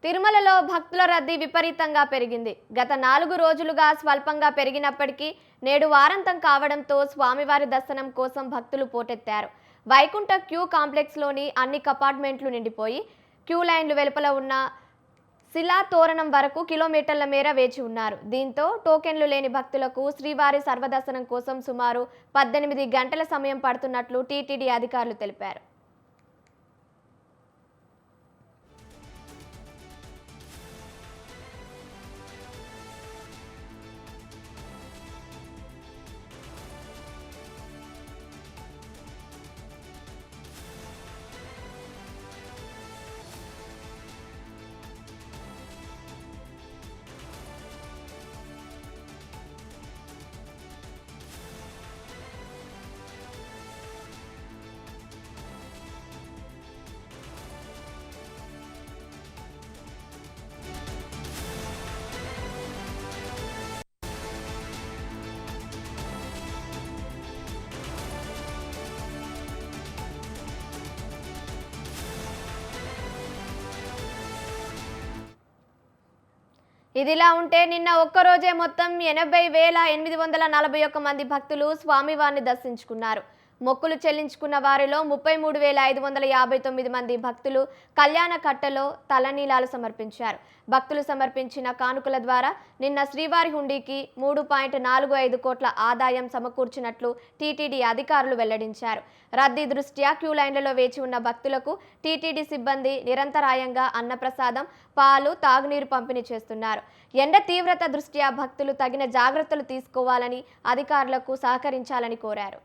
తిరుమలలో భక్తుల రద్దీ విపరీతంగా పెరిగింది. గత 4 రోజులుగా స్వల్పంగా పెరిగినప్పటికీ నేడు వారాంతం కావడంతో స్వామివారి దర్శనం కోసం భక్తులు పోటెత్తారు. వైకుంఠ క్యూ కాంప్లెక్స్లోని అన్ని కంపార్ట్మెంట్లు నిండిపోయి క్యూ లైన్లు వెలుపల ఉన్న శిలా తోరణం వరకు కిలోమీటర్ల మేర వేచి ఉన్నారు. దీంతో టోకెన్లు లేని భక్తులకు శ్రీవారి సర్వదర్శనం కోసం సుమారు 18 గంటల సమయం పడుతున్నట్లు టీటీడీ అధికారులు తెలిపారు. ఇదిలా ఉంటే నిన్న ఒక్కరోజే మొత్తం 80,841 మంది భక్తులు స్వామివారిని దర్శించుకున్నారు. మొక్కులు చెల్లించుకున్న వారిలో 33,559 మంది భక్తులు కళ్యాణకట్టలో తలనీలాలు సమర్పించారు. భక్తులు సమర్పించిన కానుకల ద్వారా నిన్న శ్రీవారి హుండీకి 3.45 కోట్ల ఆదాయం సమకూర్చినట్లు టీటీడీ అధికారులు వెల్లడించారు. రద్దీ దృష్ట్యా క్యూ లైన్లలో వేచి ఉన్న భక్తులకు టీటీడీ సిబ్బంది నిరంతరాయంగా అన్నప్రసాదం, పాలు, తాగునీరు పంపిణీ చేస్తున్నారు. ఎండ తీవ్రత దృష్ట్యా భక్తులు తగిన జాగ్రత్తలు తీసుకోవాలని అధికారులకు సహకరించాలని కోరారు.